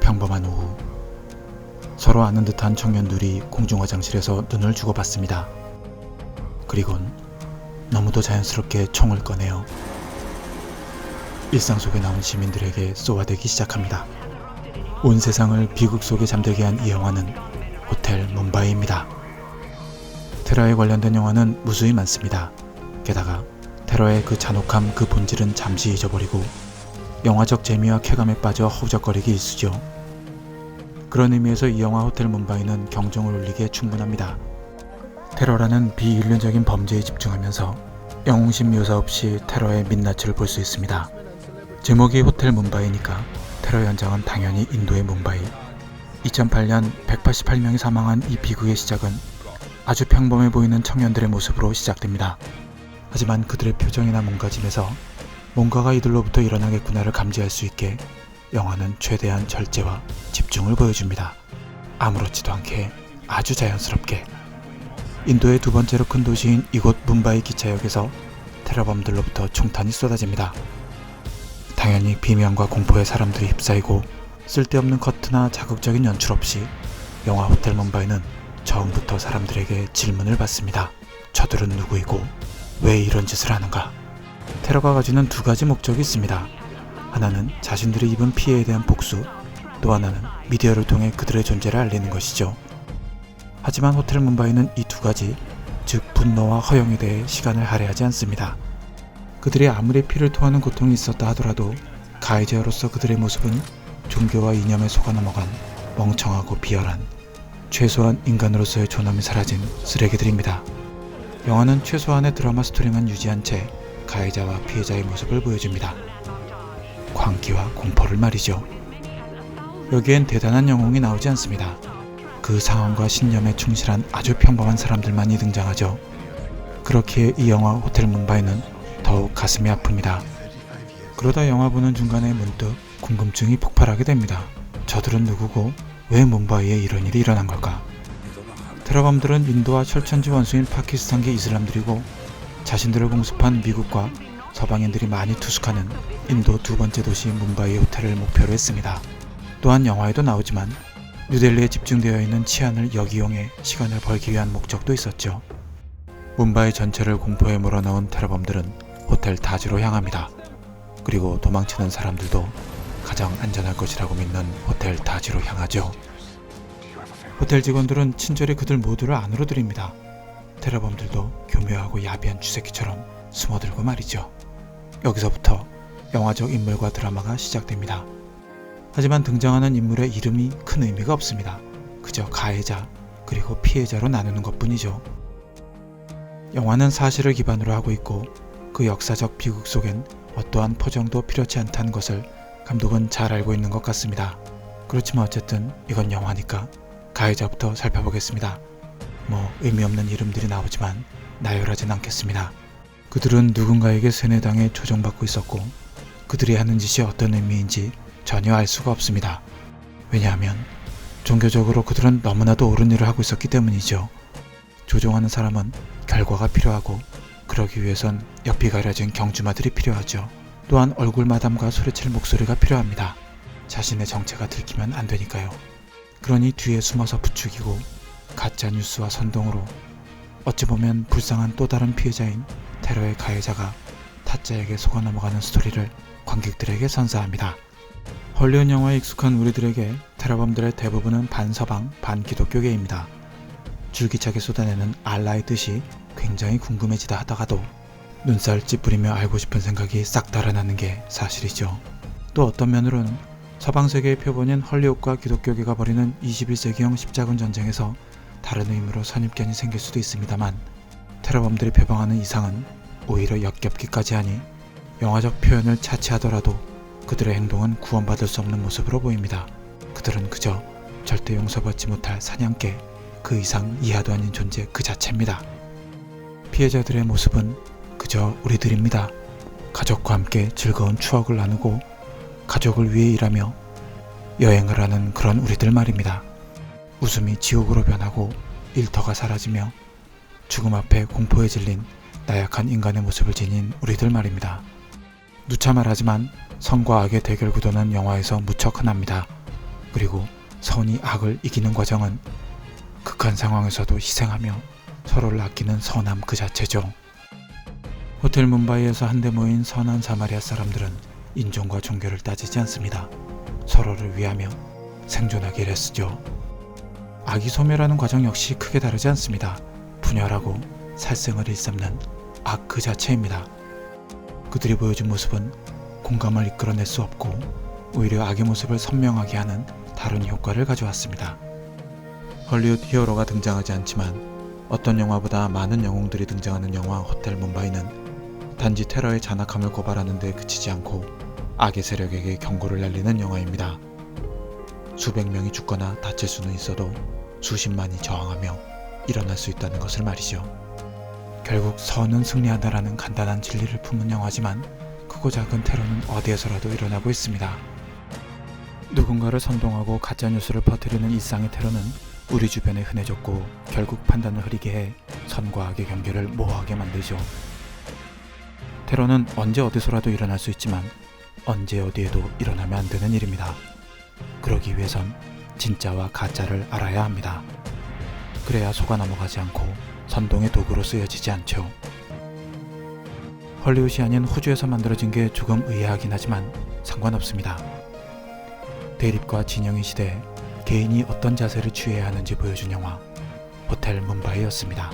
평범한 오후, 서로 아는 듯한 청년들이 공중화장실에서 눈을 주고받습니다. 그리곤 너무도 자연스럽게 총을 꺼내어 일상 속에 나온 시민들에게 쏘아대기 시작합니다. 온 세상을 비극 속에 잠들게 한 이 영화는 호텔 뭄바이입니다. 테러에 관련된 영화는 무수히 많습니다. 게다가 테러의 그 잔혹함, 그 본질은 잠시 잊어버리고 영화적 재미와 쾌감에 빠져 허우적거리기 일쑤죠. 그런 의미에서 이 영화 호텔 뭄바이는 경종을 울리기에 충분합니다. 테러라는 비인륜적인 범죄에 집중하면서 영웅심 묘사 없이 테러의 민낯을 볼 수 있습니다. 제목이 호텔 뭄바이니까 테러 현장은 당연히 인도의 뭄바이. 2008년 188명이 사망한 이 비극의 시작은 아주 평범해 보이는 청년들의 모습으로 시작됩니다. 하지만 그들의 표정이나 몸가짐에서 뭔가가 이들로부터 일어나겠구나를 감지할 수 있게 영화는 최대한 절제와 집중을 보여줍니다. 아무렇지도 않게 아주 자연스럽게. 인도의 두 번째로 큰 도시인 이곳 뭄바이 기차역에서 테러범들로부터 총탄이 쏟아집니다. 당연히 비명과 공포에 사람들이 휩싸이고 쓸데없는 커트나 자극적인 연출 없이 영화 호텔 뭄바이는 처음부터 사람들에게 질문을 받습니다. 저들은 누구이고 왜 이런 짓을 하는가? 테러가 가지는 두 가지 목적이 있습니다. 하나는 자신들이 입은 피해에 대한 복수, 또 하나는 미디어를 통해 그들의 존재를 알리는 것이죠. 하지만 호텔 뭄바이는 이 두 가지, 즉 분노와 허영에 대해 시간을 할애하지 않습니다. 그들이 아무리 피를 토하는 고통이 있었다 하더라도 가해자로서 그들의 모습은 종교와 이념에 속아 넘어간 멍청하고 비열한, 최소한 인간으로서의 존엄이 사라진 쓰레기들입니다. 영화는 최소한의 드라마 스토리만 유지한 채 가해자와 피해자의 모습을 보여줍니다. 광기와 공포를 말이죠. 여기엔 대단한 영웅이 나오지 않습니다. 그 상황과 신념에 충실한 아주 평범한 사람들만이 등장하죠. 그렇기에 이 영화 호텔 뭄바이는 더욱 가슴이 아픕니다. 그러다 영화 보는 중간에 문득 궁금증이 폭발하게 됩니다. 저들은 누구고 왜 뭄바이에 이런 일이 일어난 걸까? 테러범들은 인도와 철천지 원수인 파키스탄계 이슬람들이고 자신들을 공습한 미국과 서방인들이 많이 투숙하는 인도 두 번째 도시 뭄바이 호텔을 목표로 했습니다. 또한 영화에도 나오지만 뉴델리에 집중되어 있는 치안을 역이용해 시간을 벌기 위한 목적도 있었죠. 뭄바이 전체를 공포에 몰아넣은 테러범들은 호텔 타지로 향합니다. 그리고 도망치는 사람들도 가장 안전할 것이라고 믿는 호텔 타지로 향하죠. 호텔 직원들은 친절히 그들 모두를 안으로 들입니다. 테러범들도 교묘하고 야비한 쥐새끼처럼 숨어들고 말이죠. 여기서부터 영화적 인물과 드라마가 시작됩니다. 하지만 등장하는 인물의 이름이 큰 의미가 없습니다. 그저 가해자 그리고 피해자로 나누는 것뿐이죠. 영화는 사실을 기반으로 하고 있고 그 역사적 비극 속엔 어떠한 포장도 필요치 않다는 것을 감독은 잘 알고 있는 것 같습니다. 그렇지만 어쨌든 이건 영화니까 가해자부터 살펴보겠습니다. 의미 없는 이름들이 나오지만 나열하진 않겠습니다. 그들은 누군가에게 세뇌당해 조종받고 있었고 그들이 하는 짓이 어떤 의미인지 전혀 알 수가 없습니다. 왜냐하면 종교적으로 그들은 너무나도 옳은 일을 하고 있었기 때문이죠. 조종하는 사람은 결과가 필요하고 그러기 위해선 옆이 가려진 경주마들이 필요하죠. 또한 얼굴 마담과 소리칠 목소리가 필요합니다. 자신의 정체가 들키면 안 되니까요. 그러니 뒤에 숨어서 부추기고 가짜 뉴스와 선동으로 어찌 보면 불쌍한 또 다른 피해자인 테러의 가해자가 타짜에게 속아 넘어가는 스토리를 관객들에게 선사합니다. 헐리우드 영화에 익숙한 우리들에게 테러범들의 대부분은 반서방, 반기독교계입니다. 줄기차게 쏟아내는 알라의 뜻이 굉장히 궁금해지다 하다가도 눈살 찌푸리며 알고 싶은 생각이 싹 달아나는 게 사실이죠. 또 어떤 면으로는 서방 세계의 표본인 헐리우드과 기독교계가 벌이는 21세기형 십자군 전쟁에서 다른 의미로 선입견이 생길 수도 있습니다만 테러범들이 표방하는 이상은 오히려 역겹기까지 하니 영화적 표현을 차치하더라도 그들의 행동은 구원받을 수 없는 모습으로 보입니다. 그들은 그저 절대 용서받지 못할 사냥개, 그 이상 이하도 아닌 존재 그 자체입니다. 피해자들의 모습은 그저 우리들입니다. 가족과 함께 즐거운 추억을 나누고 가족을 위해 일하며 여행을 하는 그런 우리들 말입니다. 웃음이 지옥으로 변하고 일터가 사라지며 죽음 앞에 공포에 질린 나약한 인간의 모습을 지닌 우리들 말입니다. 누차 말하지만 선과 악의 대결 구도는 영화에서 무척 흔합니다. 그리고 선이 악을 이기는 과정은 극한 상황에서도 희생하며 서로를 아끼는 선함 그 자체죠. 호텔 뭄바이에서 한데 모인 선한 사마리아 사람들은 인종과 종교를 따지지 않습니다. 서로를 위하며 생존하기 위해 쓰죠. 악이 소멸하는 과정 역시 크게 다르지 않습니다. 분열하고 살생을 일삼는 악 그 자체입니다. 그들이 보여준 모습은 공감을 이끌어낼 수 없고 오히려 악의 모습을 선명하게 하는 다른 효과를 가져왔습니다. 헐리우드 히어로가 등장하지 않지만 어떤 영화보다 많은 영웅들이 등장하는 영화 호텔 뭄바이는 단지 테러의 잔악함을 고발하는 데 그치지 않고 악의 세력에게 경고를 날리는 영화입니다. 수백 명이 죽거나 다칠 수는 있어도 수십만이 저항하며 일어날 수 있다는 것을 말이죠. 결국 선은 승리한다라는 간단한 진리를 품은 영화지만 크고 작은 테러는 어디에서라도 일어나고 있습니다. 누군가를 선동하고 가짜뉴스를 퍼뜨리는 일상의 테러는 우리 주변에 흔해졌고 결국 판단을 흐리게 해 선과 악의 경계를 모호하게 만들죠. 테러는 언제 어디서라도 일어날 수 있지만 언제 어디에도 일어나면 안 되는 일입니다. 그러기 위해선 진짜와 가짜를 알아야 합니다. 그래야 속아 넘어가지 않고 선동의 도구로 쓰여지지 않죠. 헐리우드이 아닌 호주에서 만들어진 게 조금 의아하긴 하지만 상관없습니다. 대립과 진영의 시대에 개인이 어떤 자세를 취해야 하는지 보여준 영화 호텔 뭄바이였습니다.